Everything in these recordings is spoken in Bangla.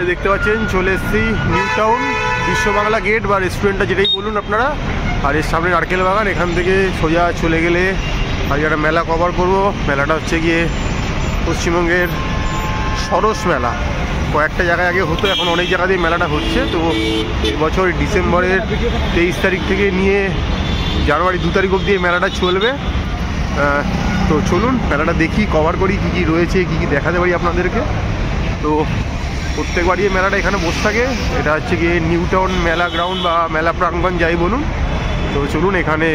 দেখতে পাচ্ছেন চলে এসেছি নিউ টাউন বিশ্ব বাংলা গেট বা রেস্টুরেন্টটা যেটাই বলুন আপনারা। আর এর সামনে নারকেল বাগান, এখান থেকে সোজা চলে গেলে আজকে একটা মেলা কভার করব। মেলাটা হচ্ছে গিয়ে পশ্চিমবঙ্গের সরস মেলা। কয়েকটা জায়গায় আগে হতো, এখন অনেক জায়গাতেই মেলাটা হচ্ছে। তো এবছর ডিসেম্বরের 23 তারিখ থেকে নিয়ে জানুয়ারি 2 তারিখ অবধি এই মেলাটা চলবে। তো চলুন মেলাটা দেখি, কভার করি, কী কী রয়েছে, কী কী দেখাতে পারি আপনাদেরকে। তো প্রত্যেকবারই এই মেলাটা এখানে বসে থাকে। এটা হচ্ছে গিয়ে নিউ টাউন মেলা গ্রাউন্ড বা মেলা প্রাঙ্গণ যাই বলুন। তো চলুন, এখানে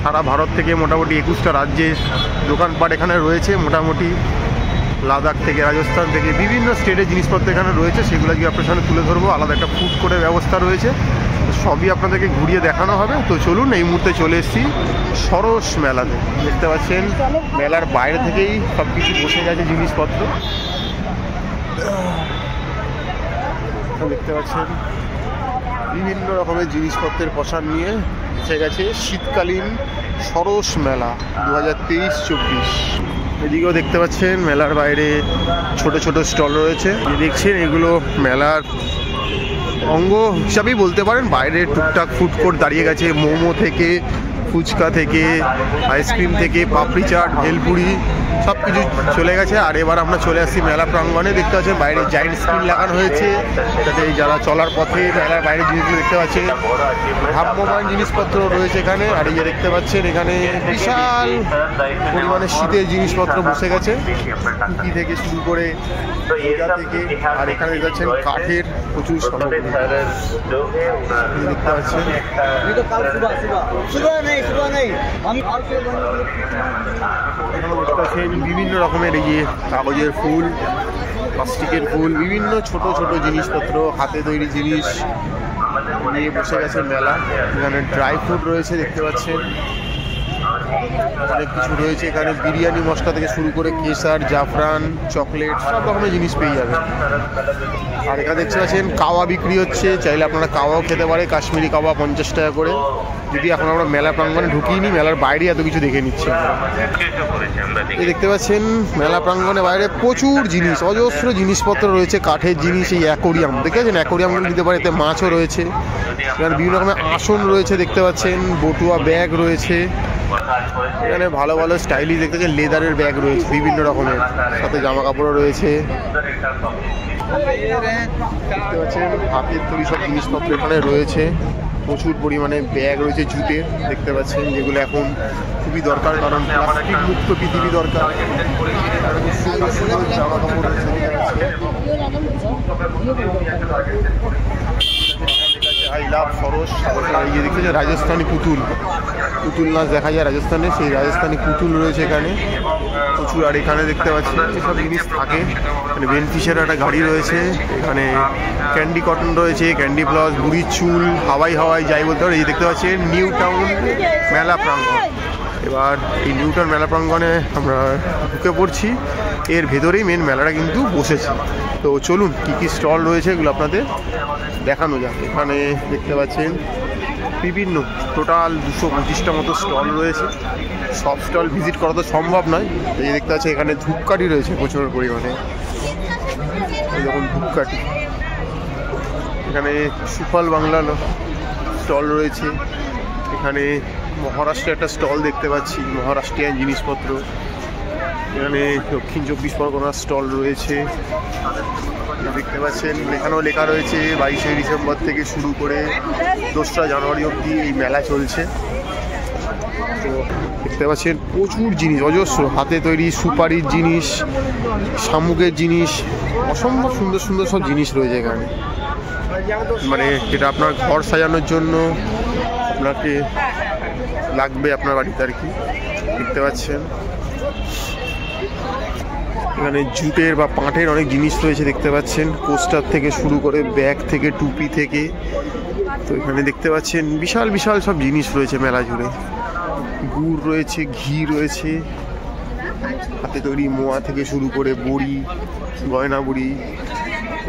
সারা ভারত থেকে মোটামুটি 21টা রাজ্যের দোকানপাট এখানে রয়েছে। মোটামুটি লাদাখ থেকে, রাজস্থান থেকে বিভিন্ন স্টেটের জিনিসপত্র এখানে রয়েছে। সেগুলো আজকে আপনার সামনে তুলে ধরবো। আলাদা একটা ফুড কোর্টের ব্যবস্থা রয়েছে, সবই আপনাদেরকে ঘুরিয়ে দেখানো হবে। তো চলুন, এই মুহূর্তে চলে এসেছি সরস মেলাতে। দেখতে পাচ্ছেন মেলার বাইরে থেকেই সব কিছু বসে গেছে জিনিসপত্র। দেখতে পাচ্ছেন বিভিন্ন রকমের জিনিসপত্রের পসরা নিয়ে এসে গেছে শীতকালীন সরস মেলা 2023-24। এদিকেও দেখতে পাচ্ছেন মেলার বাইরে ছোট ছোট স্টল রয়েছে। দেখছেন এগুলো মেলার অঙ্গ হিসাবেই বলতে পারেন। বাইরে টুকটাক ফুড কোর্ট দাঁড়িয়ে গেছে, মোমো থেকে, ফুচকা থেকে, আইসক্রিম থেকে, পাপড়ি চাট, ভেলপুরি সব কিছু চলে গেছে। আর এবার আমরা চলে আসছি মেলা প্রাঙ্গণে। দেখতে পাচ্ছেন বাইরে জায়েন্ট স্ক্রিন লাগানো হয়েছে, যাতে যারা চলার পথে মেলার বাইরে জিনিসগুলো দেখতে পাচ্ছেন। ভ্রাম্যমান জিনিসপত্র রয়েছে এখানে। আর এই যে দেখতে পাচ্ছেন এখানে বিশাল পরিমাণে শীতের জিনিসপত্র বসে গেছে, টুপি থেকে শুরু করে মোজা থেকে। আর এখানে দেখতে পাচ্ছেন কাঠের প্রচুর সামগ্রী দেখতে পাচ্ছেন। বিভিন্ন রকমের এই যে কাগজের ফুল, প্লাস্টিকের ফুল, বিভিন্ন ছোট ছোট জিনিসপত্র, হাতে তৈরি জিনিস নিয়ে বসে গেছে মেলা। এখানে ড্রাই ফ্রুট রয়েছে দেখতে পাচ্ছেন, অনেক কিছু রয়েছে এখানে। বিরিয়ানি মশলা থেকে শুরু করে কেশর, জাফরান, চকলেট সব রকমের জিনিস পেয়ে যাবে। আর এখানে দেখতে পাচ্ছেন কাওয়া বিক্রি হচ্ছে, চাইলে আপনারা কাওয়াও খেতে পারে। কাশ্মীরি কাওয়া 50 টাকা করে। যদি এখন আমরা মেলা প্রাঙ্গণে ঢুকিয়ে নিই, মেলার বাইরে এত কিছু দেখে নিচ্ছি। এই দেখতে পাচ্ছেন মেলা প্রাঙ্গণে বাইরে প্রচুর জিনিস, অজস্র জিনিসপত্র রয়েছে, কাঠের জিনিস। এই অ্যাকোরিয়াম দেখতে পাচ্ছেন, অ্যাকোরিয়ামগুলো নিতে পারে, এতে মাছও রয়েছে। এখানে বিভিন্ন রকমের আসন রয়েছে দেখতে পাচ্ছেন, বটুয়া ব্যাগ রয়েছে এখানে। ভালো ভালো স্টাইলিশ দেখতে পাচ্ছেন লেদারের ব্যাগ রয়েছে বিভিন্ন রকমের, সাথে জামা কাপড়ও রয়েছে। দেখতে পাচ্ছেন হাতের তৈরি সব জিনিসপত্র এখানে রয়েছে। প্রচুর পরিমাণে ব্যাগ রয়েছে জুটের দেখতে পাচ্ছেন, যেগুলো এখন খুবই দরকার, কারণ প্লাস্টিক মুক্ত পৃথিবী দরকার। জামা কাপড় রয়েছে। আই লাভ সরস। এই যে দেখতে রাজস্থানী পুতুল নাচ দেখা যায় রাজস্থানে, সেই রাজস্থানী পুতুল রয়েছে এখানে প্রচুর। আর এখানে দেখতে পাচ্ছি এসব জিনিস থাকে। এখানে বেনফিশের একটা গাড়ি রয়েছে, এখানে ক্যান্ডি কটন রয়েছে, ক্যান্ডি প্লাস, বুড়ির চুল, হাওয়াই যাই বলতে পারে। এই দেখতে পাচ্ছেন নিউ টাউন মেলা প্রাঙ্গণ। এবার এই নিউ টাউন মেলা প্রাঙ্গণে আমরা ঢুকে পড়ছি। এর ভেতরেই মেন মেলাটা কিন্তু বসেছে। তো চলুন কী কী স্টল রয়েছে এগুলো আপনাদের দেখানো যাক। এখানে দেখতে পাচ্ছেন বিভিন্ন টোটাল 225টা মতো স্টল রয়েছে। সব স্টল ভিজিট করা তো সম্ভব নয়। এই দেখতে পাচ্ছি এখানে ধূপকাঠি রয়েছে প্রচুর পরিমাণে, এরকম ধূপকাঠি। এখানে সুফল বাংলা স্টল রয়েছে। এখানে মহারাষ্ট্রের একটা স্টল দেখতে পাচ্ছি, মহারাষ্ট্রিয়ান জিনিসপত্র। এখানে দক্ষিণ 24 পরগনার স্টল রয়েছে দেখতে পাচ্ছেন। এখানেও লেখা রয়েছে 22শে ডিসেম্বর থেকে শুরু করে 2রা জানুয়ারি অবধি এই মেলা চলছে। তো দেখতে পাচ্ছেন প্রচুর জিনিস, অজস্র হাতে তৈরি সুপারির জিনিস, শামুকের জিনিস, অসম্ভব সুন্দর সুন্দর সব জিনিস রয়েছে এখানে। মানে যেটা আপনার ঘর সাজানোর জন্য আপনাকে লাগবে আপনার বাড়িতে আর কি। দেখতে পাচ্ছেন এখানে জুটের বা পাটের অনেক জিনিস রয়েছে দেখতে পাচ্ছেন, পোস্টার থেকে শুরু করে ব্যাগ থেকে টুপি থেকে। তো এখানে দেখতে পাচ্ছেন বিশাল বিশাল সব জিনিস রয়েছে মেলা জুড়ে। গুড় রয়েছে, ঘি রয়েছে, হাতে তৈরি মোয়া থেকে শুরু করে বড়ি, গয়না বড়ি,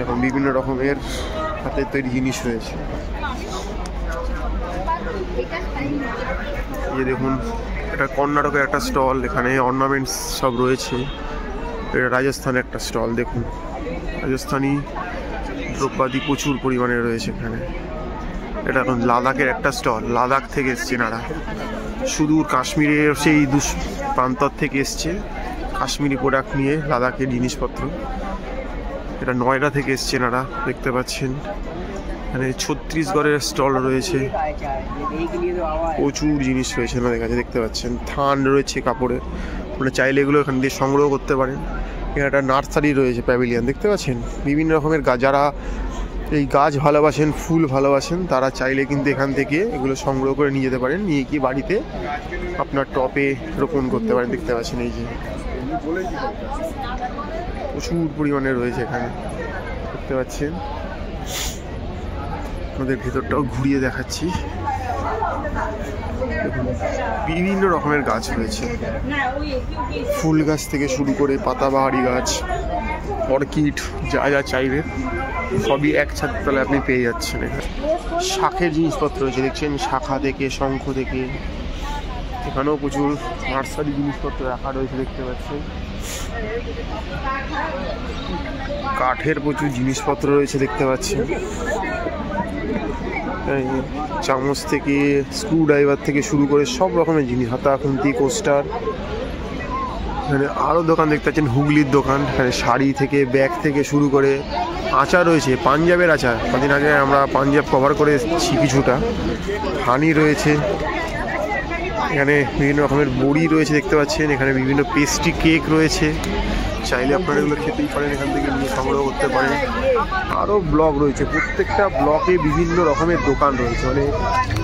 এখন বিভিন্ন রকমের হাতের তৈরি জিনিস রয়েছে। এই দেখুন এটা কর্ণাটকের একটা স্টল, এখানে অর্নামেন্টস সব রয়েছে। এটা রাজস্থানের একটা স্টল দেখুন, রাজস্থানি দ্রব্যাদি প্রচুর পরিমাণে রয়েছে এখানে। এটা এখন লাদাখের একটা স্টল, লাদাখ থেকে এসছে এনারা, সুদূর কাশ্মীরের সেই প্রান্তর থেকে এসছে কাশ্মীরি প্রোডাক্ট নিয়ে, লাদাখের জিনিসপত্র। এটা নয়ডা থেকে এসছে এনারা, দেখতে পাচ্ছেন। এখানে ছত্তিশগড়ের স্টল রয়েছে, প্রচুর জিনিস রয়েছে এনাদের কাছে, দেখতে পাচ্ছেন। থান রয়েছে কাপড়ের, মানে চাইলে এগুলো এখান দিয়ে সংগ্রহ করতে পারেন। এখানে একটা নার্সারি রয়েছে, প্যাভিলিয়ন, দেখতে পাচ্ছেন। বিভিন্ন রকমের গাছ, যারা এই গাছ ভালোবাসেন, ফুল ভালোবাসেন, তারা চাইলে কিন্তু এখান থেকে এগুলো সংগ্রহ করে নিয়ে যেতে পারেন, নিয়ে গিয়ে বাড়িতে আপনার টপে রোপণ করতে পারেন। দেখতে পাচ্ছেন এই যে প্রচুর পরিমাণে রয়েছে এখানে, দেখতে পাচ্ছেন। আপনাদের ভেতরটাও ঘুরিয়ে দেখাচ্ছি। বিভিন্ন রকমের গাছ রয়েছে, ফুল গাছ থেকে শুরু করে পাতাবাহারি গাছ, অর্কিড, যা যা চাইবে সবই এক ছাদতলায় আপনি পেয়ে যাচ্ছেন। এখানে শাঁখের জিনিসপত্র রয়েছে, দেখছেন, শাখা থেকে, শঙ্খ থেকে। এখানেও প্রচুর নার্সারি জিনিসপত্র রাখা রয়েছে, দেখতে পাচ্ছেন। কাঠের প্রচুর জিনিসপত্র রয়েছে, দেখতে পাচ্ছেন। চামচ থেকে, স্ক্রু ড্রাইভার থেকে শুরু করে সব রকমের জিনিস, হাতা খুন্তি, কোস্টার। এখানে আরও দোকান দেখতে পাচ্ছেন, হুগলির দোকান। এখানে শাড়ি থেকে, ব্যাগ থেকে শুরু করে আচার রয়েছে, পাঞ্জাবের আচার। কদিন আগে আমরা পাঞ্জাব কভার করেছি কিছুটা। হানি রয়েছে এখানে, বিভিন্ন রকমের বড়ি রয়েছে, দেখতে পাচ্ছেন। এখানে বিভিন্ন পেস্ট্রি, কেক রয়েছে, চাইলে আপনারা এগুলো খেতেই পারেন, এখান থেকে নিয়ে সংগ্রহ করতে পারেন। আরও ব্লক রয়েছে, প্রত্যেকটা ব্লকে বিভিন্ন রকমের দোকান রয়েছে, মানে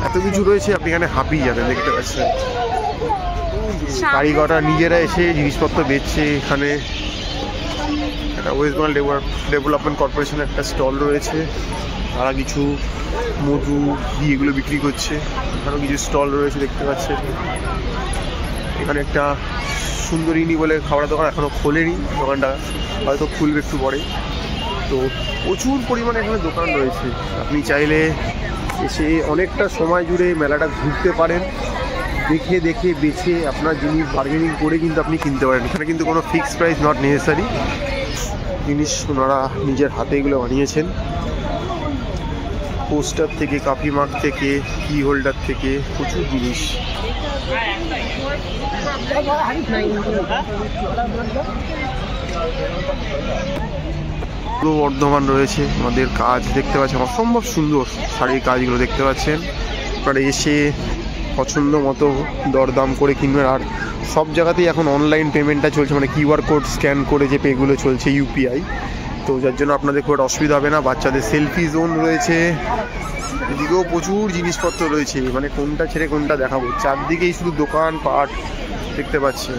এত কিছু রয়েছে, আপনি এখানে হাঁপিয়ে যাবেন, দেখতে পাচ্ছেন। কারিগররা নিজেরা এসে জিনিসপত্র বেচছে এখানে। একটা ওয়েস্ট বেঙ্গল ডেভেলপমেন্ট কর্পোরেশনের একটা স্টল রয়েছে, তারা কিছু মধু দিয়ে এগুলো বিক্রি করছে। এখানেও কিছু স্টল রয়েছে, দেখতে পাচ্ছেন। এখানে একটা সুন্দরিনী বলে খাবারের দোকান, এখনও খোলেনি দোকানটা, হয়তো খুলবে একটু পরে। তো প্রচুর পরিমাণে এখানে দোকান রয়েছে, আপনি চাইলে এসে অনেকটা সময় জুড়ে মেলাটা ঘুরতে পারেন, দেখে দেখে বেছে আপনার জিনিস বার্গেনিং করে কিন্তু আপনি কিনতে পারেন। এখানে কিন্তু কোনো ফিক্সড প্রাইস নট নেসেসারি, জিনিস ওনারা নিজের হাতে এগুলো বানিয়েছেন। পোস্টার থেকে, কাফি মাগ থেকে, কি হোল্ডার থেকে, প্রচুর জিনিস। পূর্ব বর্ধমান রয়েছে আমাদের কাজ, দেখতে পাচ্ছেন, অসম্ভব সুন্দর শাড়ির কাজগুলো, দেখতে পাচ্ছেন। আপনারা এসে পছন্দ মতো দরদাম করে কিনবেন। আর সব জায়গাতেই এখন অনলাইন পেমেন্টটা চলছে, মানে কিউআর কোড স্ক্যান করে যে পেগুলো চলছে, ইউপিআই। তো যার জন্য আপনাদের খুব অসুবিধা হবে না। বাচ্চাদের সেলফি জোন রয়েছে, এদিকেও প্রচুর জিনিসপত্র রয়েছে, মানে কোনটা ছেড়ে কোনটা দেখাবো, চারদিকেই শুধু দোকান পাট, দেখতে পাচ্ছেন।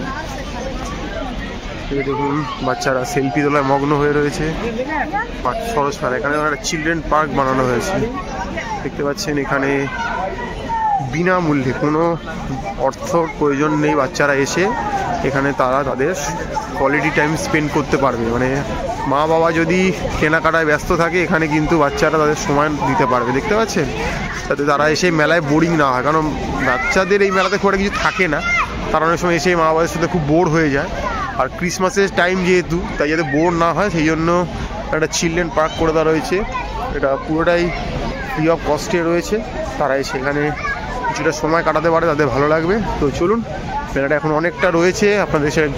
দেখুন বাচ্চারা সেলফি তোলায় মগ্ন হয়ে রয়েছে। সরস মেলা, এখানে একটা চিলড্রেন পার্ক বানানো হয়েছে, দেখতে পাচ্ছেন। এখানে বিনামূল্যে, কোনো অর্থর প্রয়োজন নেই, বাচ্চারা এসে এখানে তারা তাদের কোয়ালিটি টাইম স্পেন্ড করতে পারবে। মানে মা বাবা যদি কেনাকাটায় ব্যস্ত থাকে, এখানে কিন্তু বাচ্চারা তাদের সময় দিতে পারবে, দেখতে পাচ্ছেন, যাতে তারা এসে মেলায় বোরিং না হয়। কারণ বাচ্চাদের এই মেলাতে খুব একটা কিছু থাকে না, তারা অনেক সময় এসে মা বাবার সাথে খুব বোর হয়ে যায়। আর ক্রিসমাসের টাইম যেহেতু, তাই যাতে বোর না হয় সেই জন্য একটা চিলড্রেন পার্ক করে দেওয়া রয়েছে। এটা পুরোটাই ফ্রি অফ কস্টে রয়েছে, তারা সেখানে কিছুটা সময় কাটাতে পারে, তাদের ভালো লাগবে। তো চলুন, মেলাটা এখন অনেকটা রয়েছে, আপনাদের সাথে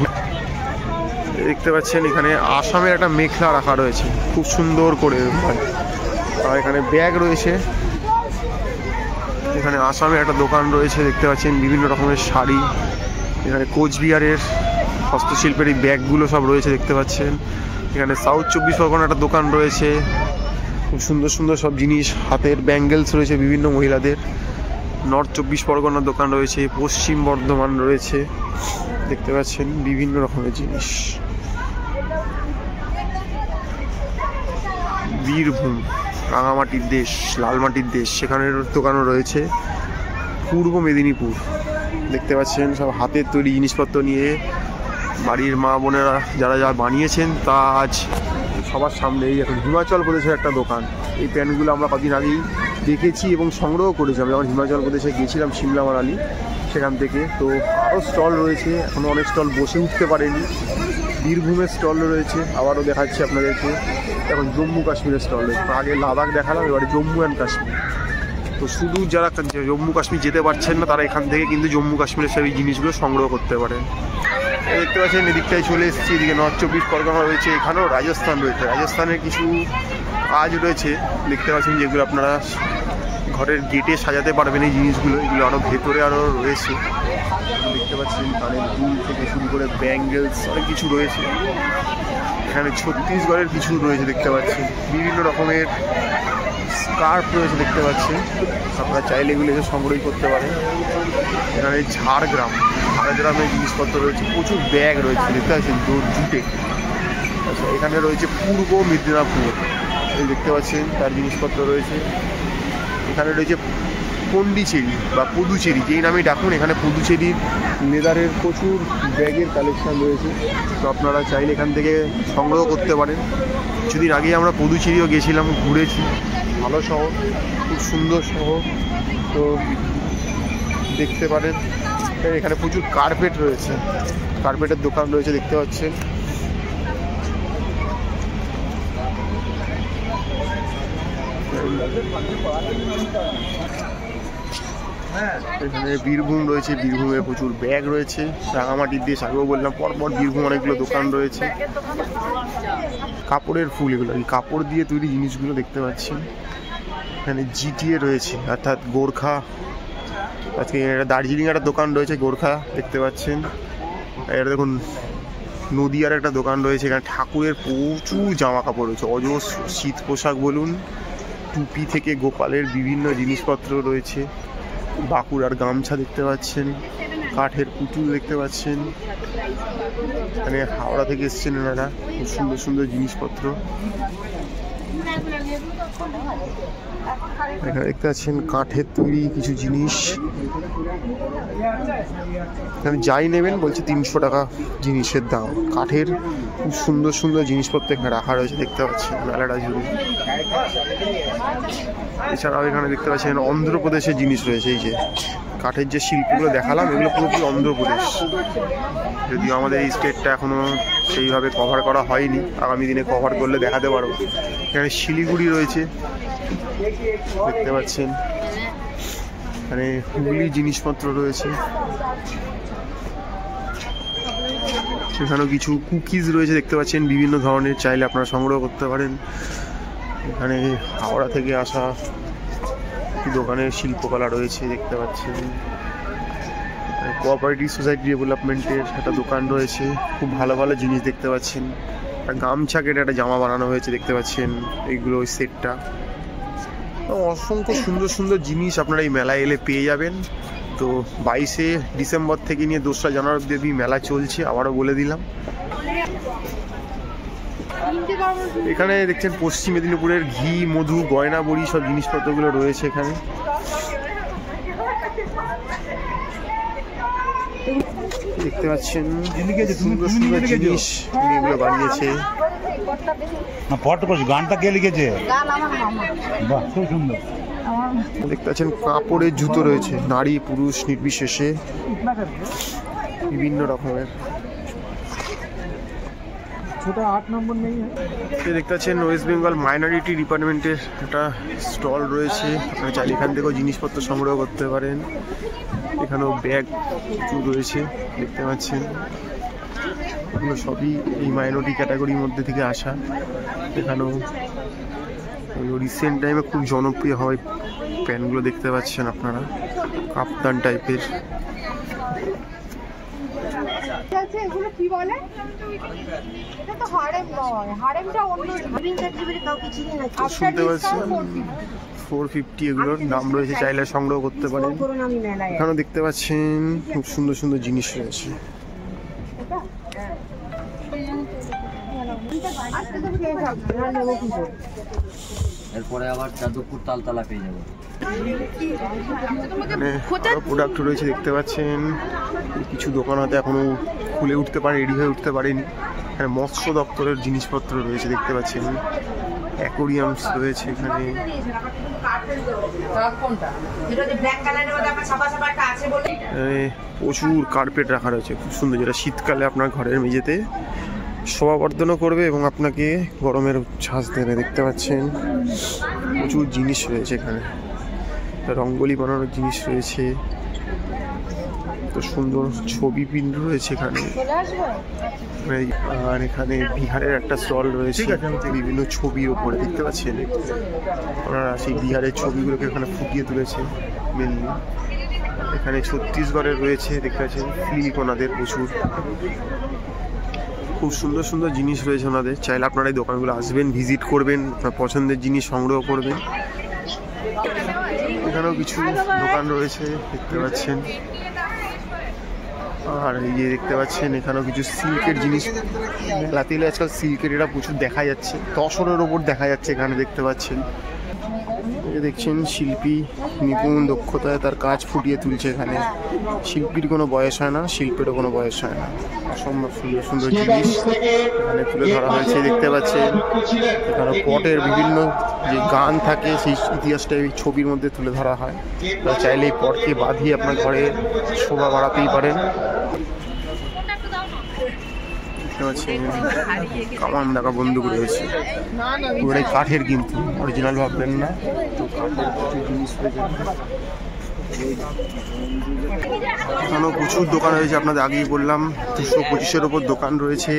দেখতে পাচ্ছেন। এখানে আসামের একটা মেখলা রাখা রয়েছে, খুব সুন্দর করে। আর এখানে ব্যাগ রয়েছে, এখানে আসামের একটা দোকান রয়েছে, দেখতে পাচ্ছেন, বিভিন্ন রকমের শাড়ি। এখানে কোচবিহারের হস্তশিল্পের এই ব্যাগগুলো সব রয়েছে, দেখতে পাচ্ছেন। এখানে সাউথ 24 পরগনার একটা দোকান রয়েছে, খুব সুন্দর সুন্দর সব জিনিস, হাতের ব্যাঙ্গেলস রয়েছে বিভিন্ন মহিলাদের। নর্থ 24 পরগনার দোকান রয়েছে, পশ্চিম বর্ধমান রয়েছে, দেখতে পাচ্ছেন, বিভিন্ন রকমের জিনিস। বীরভূম, রাঙামাটির দেশ, লালমাটির দেশ, সেখানের দোকানও রয়েছে। পূর্ব মেদিনীপুর, দেখতে পাচ্ছেন, সব হাতের তৈরি জিনিসপত্র নিয়ে বাড়ির মা বোনেরা যারা যা বানিয়েছেন তা আজ সবার সামনে। এই এখন হিমাচল প্রদেশের একটা দোকান, এই প্যান্টগুলো আমরা কদিন আগেই দেখেছি এবং সংগ্রহ করেছি। আমি যখন হিমাচল প্রদেশে গিয়েছিলাম সিমলা মানালি, সেখান থেকে। তো আরও স্টল রয়েছে, এখনও অনেক স্টল বসে উঠতে পারেনি, বীরভূমের স্টল রয়েছে, আবারও দেখাচ্ছি আপনাদেরকে। এখন জম্মু কাশ্মীরের স্টল রয়েছে। আগে লাদাখ দেখালাম, এবারে জম্মু অ্যান্ড কাশ্মীর। তো শুধু যারা জম্মু কাশ্মীর যেতে পারছেন না তারা এখান থেকে কিন্তু জম্মু কাশ্মীরের সেই জিনিসগুলো সংগ্রহ করতে পারেন। দেখতে পাচ্ছেন এদিকটায় চলে এসেছি, এদিকে নর্থ চব্বিশ পরগনা রয়েছে, এখানেও রাজস্থান রয়েছে। রাজস্থানের কিছু কাজ রয়েছে দেখতে পাচ্ছেন, যেগুলো আপনারা ঘরের গেটে সাজাতে পারবেন। এই জিনিসগুলো এগুলো আরও ভেতরে আরও রয়েছে দেখতে পাচ্ছেন। কানের দুল থেকে শুরু করে ব্যাঙ্গেলস অনেক কিছু রয়েছে এখানে। ছত্তিশগড়ের কিছু রয়েছে দেখতে পাচ্ছেন, বিভিন্ন রকমের স্কার্ফ রয়েছে দেখতে পাচ্ছেন। আপনারা চাইলে এগুলো এসে সংগ্রহ করতে পারেন। এখানে ঝাড়গ্রামের জিনিসপত্র রয়েছে, প্রচুর ব্যাগ রয়েছে দেখতে পাচ্ছেন জুটে। আচ্ছা, এখানে রয়েছে পূর্ব মেদিনীপুর, এই দেখতে পাচ্ছেন তার জিনিসপত্র রয়েছে। এখানে রয়েছে পন্ডিচেরি বা পুদুচেরি, যেই নামে ডাকুন। এখানে পুদুচেরির লেদারের প্রচুর ব্যাগের কালেকশান রয়েছে, তো আপনারা চাইলে এখান থেকে সংগ্রহ করতে পারেন। কিছুদিন আগে আমরা পুদুচেরিও গেছিলাম, ঘুরেছি। ভালো শহর, খুব সুন্দর শহর, তো দেখতে পারেন। এখানে প্রচুর কার্পেট রয়েছে, কার্পেটের দোকান রয়েছে দেখতে পাচ্ছেন। এখানে বীরভূম রয়েছে, বীরভূমে প্রচুর ব্যাগ রয়েছে। রাঙামাটির দেশ আগেও বললাম, পরপর বীরভূম অনেকগুলো দোকান রয়েছে। কাপড়ের ফুল, এগুলো এই কাপড় দিয়ে তৈরি জিনিসগুলো দেখতে পাচ্ছি। এখানে জিটিএ রয়েছে, অর্থাৎ গোর্খা। আজকে একটা দার্জিলিং একটা দোকান রয়েছে গোর্খা দেখতে পাচ্ছেন। এটা দেখুন নদিয়ার একটা দোকান রয়েছে, এখানে ঠাকুরের প্রচুর জামা কাপড় রয়েছে। অজস্র শীত পোশাক বলুন, টুপি থেকে গোপালের বিভিন্ন জিনিসপত্র রয়েছে। বাঁকুড়ার গামছা দেখতে পাচ্ছেন, কাঠের পুতুল দেখতে পাচ্ছেন। এখানে হাওড়া থেকে এসছেন এনারা, খুব সুন্দর সুন্দর জিনিসপত্র এখানে দেখতে পাচ্ছেন। কাঠের তৈরি কিছু জিনিস, এখানে যাই নেবেন বলছে 300 টাকা জিনিসের দাম। কাঠের খুব সুন্দর সুন্দর জিনিসপত্র এখানে রাখা রয়েছে দেখতে পাচ্ছেন মেলাটা জুড়ে। এছাড়াও এখানে দেখতে পাচ্ছেন অন্ধ্রপ্রদেশের জিনিস রয়েছে। এই যে কাঠের যে শিল্পগুলো দেখালাম, এগুলো পুরোপুরি অন্ধ্রপ্রদেশ। যদিও আমাদের এই স্টেটটা এখনও সেইভাবে কভার করা হয়নি, আগামী দিনে কভার করলে দেখাতে পারবো। এখানে শিলিগুড়ি রয়েছে দেখতে পাচ্ছেন, এখানে হুগলি জিনিসপত্র রয়েছে। এখানেও কিছু কুকিজ রয়েছে দেখতে পাচ্ছেন, বিভিন্ন ধরনের, চাইলে আপনারা সংগ্রহ করতে পারেন। এখানে হাওড়া থেকে আসা দোকানের শিল্পকলা রয়েছে দেখতে পাচ্ছেন। কোঅপারেটিভ সোসাইটি ডেভেলপমেন্টের একটা দোকান রয়েছে, খুব ভালো ভালো জিনিস দেখতে পাচ্ছেন। গামছা কেটে একটা জামা বানানো হয়েছে দেখতে পাচ্ছেন, এইগুলো ওই সেটটা। অসংখ্য সুন্দর সুন্দর জিনিস আপনারা এই মেলায় এলে পেয়ে যাবেন। তো 22শে ডিসেম্বর থেকে নিয়ে 2রা জানুয়ারি অবধি মেলা চলছে, আবারও বলে দিলাম। এখানে দেখছেন পশ্চিম মেদিনীপুরের ঘি, মধু, গয়না বড়ি সব জিনিসপত্রগুলো রয়েছে এখানে। দেখতে পাচ্ছেন সুন্দর সুন্দর জিনিস এগুলো বানিয়েছে। গানটা কে লিখেছে? বাহ, খুব সুন্দর। দেখতে পাচ্ছেন কাপড়ের জুতো রয়েছে, নারী পুরুষ নির্বিশেষে বিভিন্ন রকমের। দেখতে পাচ্ছেন ওয়েস্ট বেঙ্গল মাইনরিটি ডিপার্টমেন্টের একটা স্টল রয়েছে, আপনারা চাইলে এখান থেকেও জিনিসপত্র সংগ্রহ করতে পারেন। এখানেও ব্যাগ প্রচুর রয়েছে দেখতে পাচ্ছেন, এগুলো সবই এই মাইনরিটি ক্যাটাগরির মধ্যে থেকে আসা। এখানেও রিসেন্ট টাইমে খুব জনপ্রিয় হয় প্যান্টগুলো দেখতে পাচ্ছেন আপনারা, কাপ্তান টাইপের। এগুলো কি বলে? এটা তো হারেম নয়, হারেমটা অন্য। শুনতে পাচ্ছেন 450 এগুলোর দাম রয়েছে, চাইলে সংগ্রহ করতে পারেন। এখানেও দেখতে পাচ্ছেন খুব সুন্দর সুন্দর জিনিস রয়েছে। এরপরে আবার যাদবপুর তালতলা পেয়ে যাবো। এখানে আরো প্রোডাক্ট রয়েছে দেখতে পাচ্ছেন। কিছু দোকান হয়তো এখনো খুলে উঠতে পারে, রেডি হয়ে উঠতে পারেনি। এখানে মৎস্য দপ্তরের জিনিসপত্র রয়েছে দেখতে পাচ্ছেন, অ্যাকোরিয়ামস রয়েছে এখানে। প্রচুর কার্পেট রাখা রয়েছে, খুব সুন্দর, যেটা শীতকালে আপনার ঘরের মেঝেতে শোভাবর্ধনও করবে এবং আপনাকে গরমের ছাঁচ দেবে। দেখতে পাচ্ছেন প্রচুর জিনিস রয়েছে এখানে, রঙ্গোলি বানানোর জিনিস রয়েছে, তো সুন্দর ছবি প্রিন্ট রয়েছে এখানে। আর এখানে বিহারের একটা স্টল রয়েছে বিভিন্ন ছবির ওপরে, দেখতে পাচ্ছেন ওনারা সেই বিহারের ছবিগুলোকে এখানে ফুটিয়ে তুলেছে মেনলি। এখানে ছত্তিশগড়ের রয়েছে, দেখতে পাচ্ছেন সিল্ক ওনাদের প্রচুর, খুব সুন্দর সুন্দর জিনিস রয়েছে ওনাদের। চাইলে আপনারা এই দোকানগুলো আসবেন, ভিজিট করবেন, আপনার পছন্দের জিনিস সংগ্রহ করবেন। এখানেও কিছু দোকান রয়েছে দেখতে পাচ্ছেন। আর এই যে দেখতে পাচ্ছেন এখানেও কিছু সিল্কের জিনিস, মেলাতে এলে আজকাল সিল্কের এটা প্রচুর দেখা যাচ্ছে, তসরের ওপর দেখা যাচ্ছে এখানে দেখতে পাচ্ছেন। দেখছেন শিল্পী নিপুণ দক্ষতায় তার কাজ ফুটিয়ে তুলছে এখানে। শিল্পীর কোনো বয়স হয় না, শিল্পেরও কোনো বয়স হয় না। অসম্ভব সুন্দর সুন্দর জিনিস এখানে তুলে ধরা হয়েছে দেখতে পাচ্ছেন। এখানে পটের বিভিন্ন যে গান থাকে সেই ইতিহাসটা এই ছবির মধ্যে তুলে ধরা হয়। চাইলে এই পটকে বাঁধিয়ে আপনার ঘরে শোভা বাড়াতেই পারেন। কামান দেখা বন্দুক রয়েছে, পুরোটাই কাঠের, কিন্তু অরিজিনাল ভাববেন না, তো কাঠের কিছু জিনিস রয়েছে। এখানেও প্রচুর দোকান রয়েছে, আপনাদের আগেই বললাম 225-এর ওপর দোকান রয়েছে।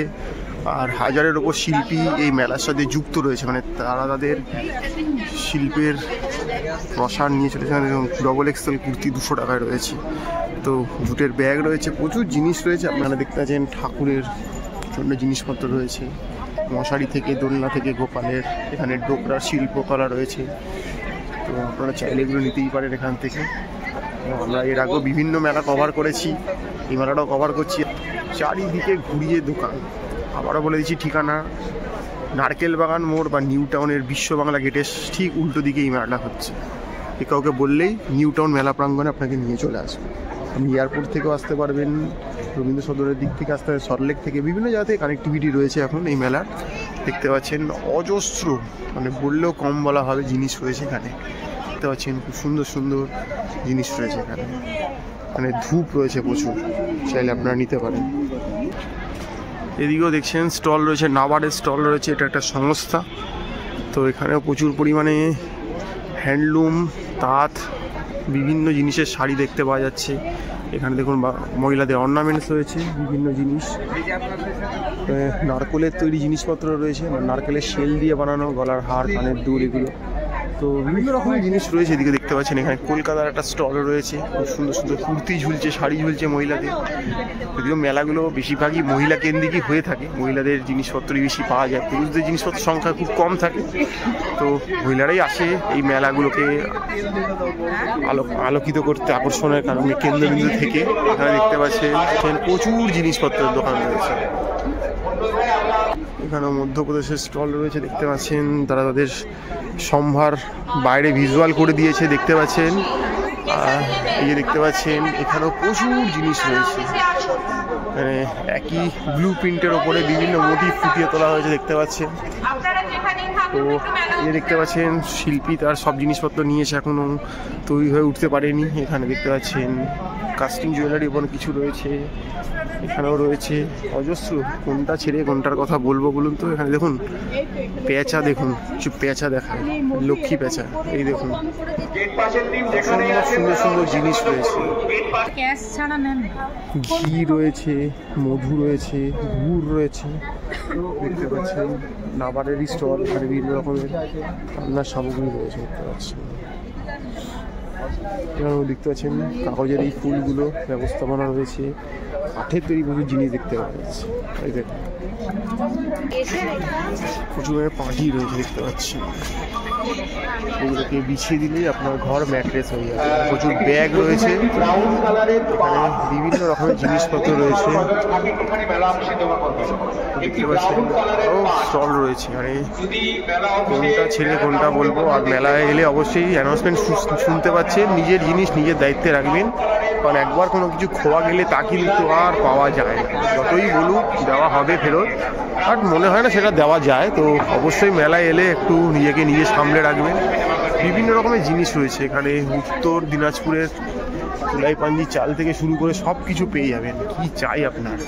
আর 1000-এর ওপর শিল্পী এই মেলার সাথে যুক্ত রয়েছে, মানে তারা তাদের শিল্পের প্রসার নিয়ে চলেছে। ডবল এক্সেল কুর্তি 200 টাকায় রয়েছে, তো জুটের ব্যাগ রয়েছে, প্রচুর জিনিস রয়েছে। আপনারা দেখতে পাচ্ছেন ঠাকুরের জন্য জিনিসপত্র রয়েছে, মশারি থেকে দোলনা থেকে গোপালের, এখানে ডোকরার শিল্পকলা রয়েছে, তো আপনারা চাইলে এগুলো নিতেই পারেন এখান থেকে। আমরা এর আগেও বিভিন্ন মেলা কভার করেছি, এই মেলাটাও কভার করছি। চারিদিকে ঘুরিয়ে দোকান, আবারও বলে দিচ্ছি ঠিকানা নারকেল বাগান মোড় বা নিউ টাউনের বিশ্ব বাংলা গেটের ঠিক উল্টো দিকে এই মেলাটা হচ্ছে। এ কাউকে বললেই নিউ টাউন মেলা প্রাঙ্গণে আপনাকে নিয়ে চলে আসবে। আপনি এয়ারপোর্ট থেকেও আসতে পারবেন, রবীন্দ্র সদনের দিক থেকে আসতে হবে, সল্টলেক থেকে, বিভিন্ন জায়গাতে কানেক্টিভিটি রয়েছে এখন এই মেলার। দেখতে পাচ্ছেন অজস্র, মানে বললেও কম বলা হবে জিনিস রয়েছে এখানে। দেখতে পাচ্ছেন খুব সুন্দর সুন্দর জিনিস রয়েছে এখানে। মানে ধূপ রয়েছে প্রচুর, চাইলে আপনারা নিতে পারেন। এদিকেও দেখছেন স্টল রয়েছে, নাবার্ডের স্টল রয়েছে, এটা একটা সংস্থা, তো এখানেও প্রচুর পরিমাণে হ্যান্ডলুম, তাঁত, বিভিন্ন জিনিসের শাড়ি দেখতে পাওয়া যাচ্ছে। এখানে দেখুন মহিলাদের অর্নামেন্টস রয়েছে, বিভিন্ন জিনিস, নারকেলের তৈরি জিনিসপত্র রয়েছে, নারকেলের শেল দিয়ে বানানো গলার হার, কানের দুল, এগুলো তো বিভিন্ন রকমের জিনিস রয়েছে। এদিকে দেখতে পাচ্ছেন এখানে কলকাতার একটা স্টল রয়েছে, খুব সুন্দর সুন্দর কুর্তি ঝুলছে, শাড়ি ঝুলছে মহিলাদের। যদিও মেলাগুলো বেশিরভাগই মহিলা কেন্দ্রিকই হয়ে থাকে, মহিলাদের জিনিসপত্রই বেশি পাওয়া যায়, পুরুষদের জিনিসপত্রের সংখ্যা খুব কম থাকে, তো মহিলারাই আসে এই মেলাগুলোকে আলোকিত করতে, আকর্ষণের কারণে কেন্দ্রবিন্দু থেকে। এখানে দেখতে পাচ্ছেন প্রচুর জিনিসপত্রের দোকান রয়েছে। এখানেও মধ্যপ্রদেশের স্টল রয়েছে, দেখতে পাচ্ছেন তারা তাদের সম্ভার বাইরে ভিজুয়াল করে দিয়েছে, দেখতে পাচ্ছেন। আর এই যে দেখতে পাচ্ছেন এখানেও প্রচুর জিনিস রয়েছে, মানে একই ব্লু প্রিন্টের ওপরে বিভিন্ন মোটিভ ফুটিয়ে তোলা হয়েছে, দেখতে পাচ্ছেন। তো এই দেখতে পাচ্ছেন শিল্পী তার সব জিনিসপত্র নিয়েছে, এখনও তৈরি হয়ে উঠতে পারেনি। এখানে দেখতে পাচ্ছেন কাস্টিং জুয়েলারি এবং কিছু রয়েছে, এখানেও রয়েছে অজস্র। কোনটা ছেড়ে কোনটার কথা বলবো বলুন তো। এখানে দেখুন পেঁচা, দেখুন কিছু পেঁচা দেখায়, লক্ষ্মী পেঁচা, এই দেখুন সুন্দর সুন্দর জিনিস রয়েছে। ঘি রয়েছে, মধু রয়েছে, গুড় রয়েছে, দেখতে পাচ্ছেন নাবারেরই স্টল, এখানে বিভিন্ন রকমের রান্নার সামগ্রী রয়েছে, দেখতে পাচ্ছেন। এখানেও দেখতে পাচ্ছেন কাগজের এই ফুলগুলো ব্যবস্থাপনা রয়েছে, কাঠের তৈরি প্রচুর জিনিস দেখতে পাওয়া যাচ্ছে। এই দেখুন প্রচুর পাঁটি রয়েছে, দেখতে পাচ্ছি। এগুলোকে বিছিয়ে দিলেই আপনার ঘর ম্যাট্রেস হয়ে যাবে। প্রচুর ব্যাগ রয়েছে, এখানে বিভিন্ন রকমের জিনিসপত্র রয়েছে, দেখতে পাচ্ছেন। আরও স্টল রয়েছে, মানে কোনটা ছেড়ে কোনটা বলবো। আর মেলায় এলে অবশ্যই অ্যানাউন্সমেন্ট শুনতে পাচ্ছেন, নিজের জিনিস নিজের দায়িত্বে রাখবেন, কারণ একবার কোনো কিছু খোয়া গেলে তা কিন্তু আর পাওয়া যায় না। যতই বলুক দেওয়া হবে ফেরত, আর মনে হয় না সেটা দেওয়া যায়। তো অবশ্যই মেলায় এলে একটু নিজেকে নিজে সামলে রাখবেন। বিভিন্ন রকমের জিনিস রয়েছে এখানে, উত্তর দিনাজপুরের তুলাই পাঞ্জি চাল থেকে শুরু করে সব কিছু পেয়ে যাবেন, কি চাই আপনার।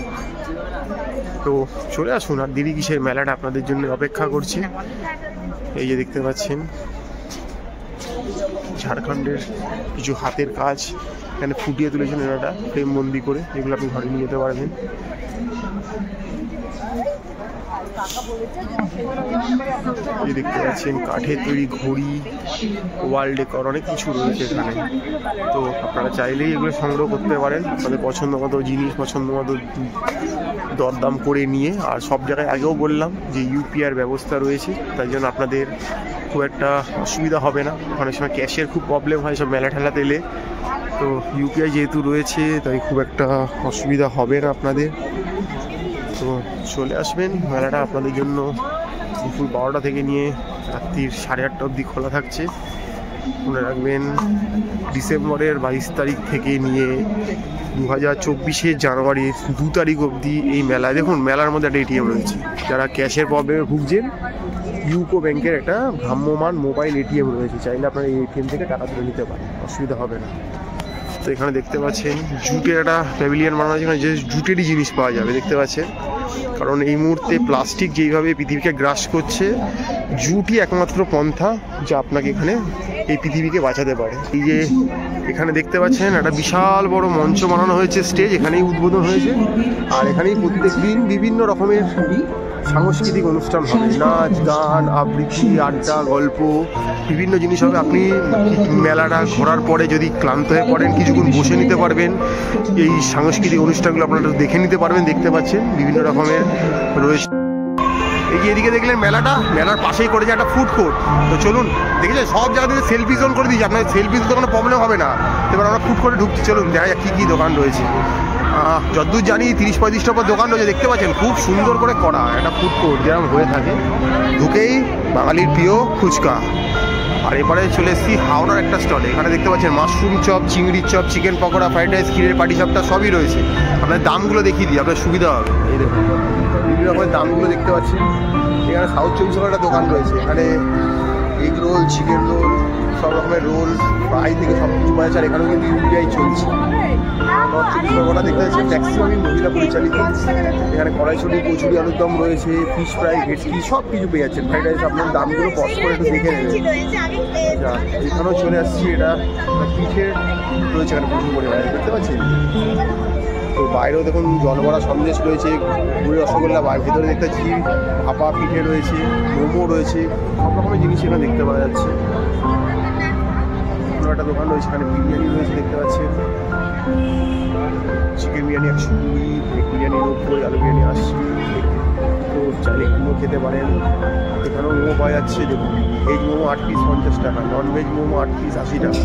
তো চলে আসুন, আর দেরি কিসের, মেলাটা আপনাদের জন্য অপেক্ষা করছে। এই যে দেখতে পাচ্ছেন ঝাড়খণ্ডের কিছু হাতের কাজ এখানে ফুটিয়ে তুলেছেন এনারা ফ্রেম বন্দি করে, এগুলো আপনি ঘরে নিয়ে যেতে পারবেন। এই দেখতে পাচ্ছেন কাঠের তৈরি ঘড়ি, ওয়াল ডেকর, অনেক কিছু রয়েছে এখানে। তো আপনারা চাইলেই এগুলো সংগ্রহ করতে পারেন আপনাদের পছন্দ মতো জিনিস, পছন্দ মতো দরদাম করে নিয়ে। আর সব জায়গায় আগেও বললাম যে ইউপিআইয়ের ব্যবস্থা রয়েছে, তাই জন্য আপনাদের খুব একটা অসুবিধা হবে না। অনেক সময় ক্যাশের খুব প্রবলেম হয় সব মেলা ঠেলাতে এলে, তো ইউপিআই যেহেতু রয়েছে তাই খুব একটা অসুবিধা হবে না আপনাদের। তো চলে আসবেন, মেলাটা আপনাদের জন্য দুপুর 12টা থেকে নিয়ে রাত্রির 8:30 অবধি খোলা থাকছে। মনে রাখবেন ডিসেম্বরের 22 তারিখ থেকে নিয়ে 2024 জানুয়ারির 2 তারিখ অবধি এই মেলায়। দেখুন মেলার মধ্যে একটা এটিএম রয়েছে, যারা ক্যাশের প্রবলেমে ভুগছেন ইউকো ব্যাংকের একটা ভ্রাম্যমান মোবাইল এটিএম রয়েছে, চাইলে আপনারা এই এটিএম থেকে টাকা তুলে নিতে পারেন, অসুবিধা হবে না। তো এখানে দেখতে পাচ্ছেন জুটের একটা প্যাভিলিয়ন বানানো আছে, যে জুটেরই জিনিস পাওয়া যাবে দেখতে পাচ্ছেন। কারণ এই মুহূর্তে প্লাস্টিক যেইভাবে পৃথিবীকে গ্রাস করছে, জুটই একমাত্র পন্থা যা আপনাকে এখানে এই পৃথিবীকে বাঁচাতে পারে। এই যে এখানে দেখতে পাচ্ছেন একটা বিশাল বড় মঞ্চ বানানো হয়েছে, স্টেজ এখানেই উদ্বোধন হয়েছে। আর এখানেই প্রত্যেক দিন বিভিন্ন রকমের সাংস্কৃতিক অনুষ্ঠান হবে, নাচ গান আবৃত্তি আড্ডা গল্প বিভিন্ন জিনিস হবে। আপনি মেলাটা ঘোরার পরে যদি ক্লান্ত হয়ে পড়েন কিছুক্ষণ বসে নিতে পারবেন, এই সাংস্কৃতিক অনুষ্ঠানগুলো আপনারা দেখে নিতে পারবেন। দেখতে পাচ্ছেন বিভিন্ন রকমের রয়েছে। এই যে এদিকে দেখলেন মেলার পাশেই করেছে একটা ফুড কোর্ট। তো চলুন, দেখেছেন সব জায়গা থেকে সেলফি জোন করে দিয়েছে, আপনার সেলফি তো কোনো প্রবলেম হবে না। এবার আমরা ফুড কোর্টে ঢুকছি, চলুন দেখা যাক কী কী দোকান রয়েছে। যতদূর জানি 30-35টা পর দোকান রয়েছে, দেখতে পাচ্ছেন খুব সুন্দর করে করা একটা ফুড কোর্ট যেরকম হয়ে থাকে। ঢুকেই বাঙালির প্রিয় ফুচকা। আর এবারে চলে এসেছি হাওড়ার একটা স্টলে, এখানে দেখতে পাচ্ছেন মাশরুম চপ, চিংড়ির chop, chicken pakora, fried rice, ক্ষীরের পাটি সাপটা সবই রয়েছে। আপনার দামগুলো দেখিয়ে দিই, আপনার সুবিধা হবে। এই দেখুন বিভিন্ন রকমের দামগুলো দেখতে পাচ্ছেন। এখানে সাউথ 24 ঘন্টা একটা দোকান রয়েছে, এখানে এগ রোল, চিকেন রোল, সব রকমের রোল, ফ্রাই থেকে সব কিছু পাওয়া যায়। আর এখানেও কিন্তু ইউপিআই চলছে। নর্থ 24 ঘন্টা দেখতে পাচ্ছেন ম্যাক্সিমামই মহিলা পরিচালিত। এখানে কড়াইশুঁটি, কচুরি, আলুর দম রয়েছে, ফিশ ফ্রাই, ভেটকি সব কিছু পেয়ে যাচ্ছেন। ফ্রাইড রাইস আপনার দামগুলো পজ করে একটু দেখে নেবেন। এখানেও চলে আসছি, এটা পিঠের রয়েছে এখানে প্রচুর পরিমাণে দেখতে পাচ্ছেন। তো বাইরেও দেখুন জল ভরা সন্দেশ রয়েছে, গুড়ি রসগোল্লা, ভিতরে দেখতে পাচ্ছি ভাপা পিঠে রয়েছে, মোমো রয়েছে, সব রকমের জিনিস এখানে দেখতে পাওয়া যাচ্ছে। একটা দোকান রয়েছে, এখানে বিরিয়ানি রয়েছে দেখতে পাচ্ছেন। চিকেন বিরিয়ানি 120, ভেজ বিরিয়ানি 90, আলু বিরিয়ানি 80। তো চাইলে মোমো খেতে পারেন। এখানেও মোমো পাওয়া যাচ্ছে, দেখুন ভেজ মোমো 8 পিস 50 টাকা, নন ভেজ মোমো 8 পিস 80 টাকা।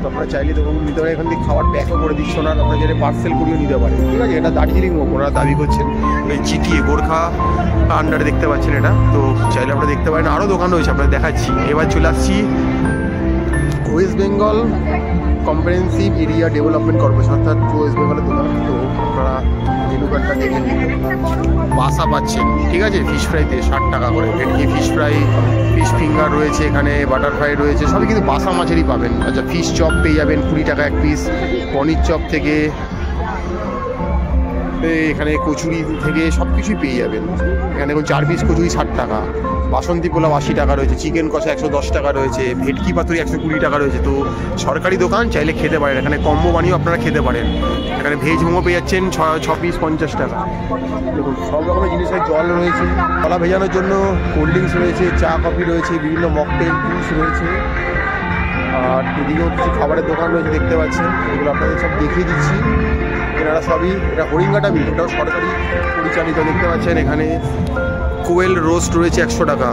তো আপনারা চাইলে দেখুন নিতে পারেন, এখান থেকে খাবার প্যাকও করে দিচ্ছে ওনারা, আপনারা চাইলে পার্সেল করিয়ে নিতে পারেন। ঠিক আছে, এটা দার্জিলিং মোমো ওনারা দাবি করছেন, ওই জিটিএ গোর্খা আন্ডারে দেখতে পাচ্ছেন এটা। তো চাইলে আপনারা দেখতে পারেন, আরও দোকান রয়েছে আপনারা দেখাচ্ছি। এবার চলে আসছি West Bengal comprehensive area development corporation, অর্থাৎ ওয়েস্ট বেঙ্গলের দোকান। তো আপনারা মেনু কার্ডটা দেখে নিন, বাসা পাচ্ছেন ঠিক আছে, ফিশ ফ্রাইতে 60 টাকা করে, ভেটকি ফিশ ফ্রাই, ফিশ ফিঙ্গার রয়েছে, এখানে বাটার ফ্রাই রয়েছে, সবই কিন্তু বাসা মাছেরই পাবেন। আচ্ছা ফিশ চপ পেয়ে যাবেন 20 টাকা 1 পিস, পনির চপ থেকে এখানে কচুরি থেকে সব কিছুই পেয়ে যাবেন। এখানে দেখুন 4 পিস কচুরি 60 টাকা, বাসন্তী পোলাও 80 টাকা রয়েছে, চিকেন কষা 110 টাকা রয়েছে, ভেটকি পাতুরি 120 টাকা রয়েছে। তো সরকারি দোকান, চাইলে খেতে পারেন, এখানে কম্বো বানিয়েও আপনারা খেতে পারেন। এখানে ভেজ মোমো পেয়ে যাচ্ছেন 6 পিস 50 টাকা। দেখুন সব রকমের জিনিসের জল রয়েছে, কলা ভেজানোর জন্য কোল্ড ড্রিঙ্কস রয়েছে, চা কফি রয়েছে, বিভিন্ন মকটেল জুস রয়েছে। আর এদিকেও কিছু খাবারের দোকান রয়েছে দেখতে পাচ্ছেন, এগুলো আপনাদের সব দেখিয়ে দিচ্ছি। এনারা সবই, এটা হরিঙ্গাটা মিল, এটাও সরকারি পরিচালিত দেখতে পাচ্ছেন। এখানে কোয়েল রোস্ট রয়েছে 100 টাকা,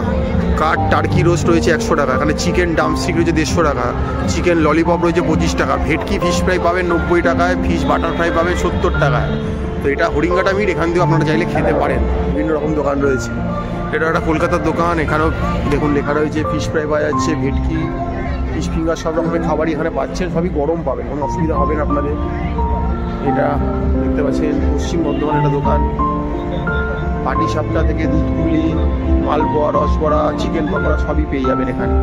কাঠ টার্কি রোস্ট রয়েছে 100 টাকা, এখানে চিকেন ডামস্টিক রয়েছে 150 টাকা, চিকেন ললিপপ রয়েছে 25 টাকা, ভেটকি ফিশ ফ্রাই পাবেন 90 টাকায়, ফিশ বাটার ফ্রাই পাবেন 70 টাকায়। তো এটা হরিঙ্গাটা মিট, এখান থেকেও আপনারা চাইলে খেতে পারেন। বিভিন্ন রকম দোকান রয়েছে, এটা একটা কলকাতার দোকান। এখানেও দেখুন লেখা রয়েছে ফিশ ফ্রাই পাওয়া যাচ্ছে, ভেটকি, ফিশ ফিঙ্গার, সব রকমের খাবারই এখানে পাচ্ছেন, সবই গরম পাবেন, কোনো অসুবিধা হবে না আপনাদের। এটা দেখতে পাচ্ছেন পশ্চিম বর্ধমানের একটা দোকান, পাটি সাপটা থেকে দুধ পুলি, মালপোয়া, রসবড়া, চিকেন পকোড়া সবই পেয়ে যাবেন এখানে।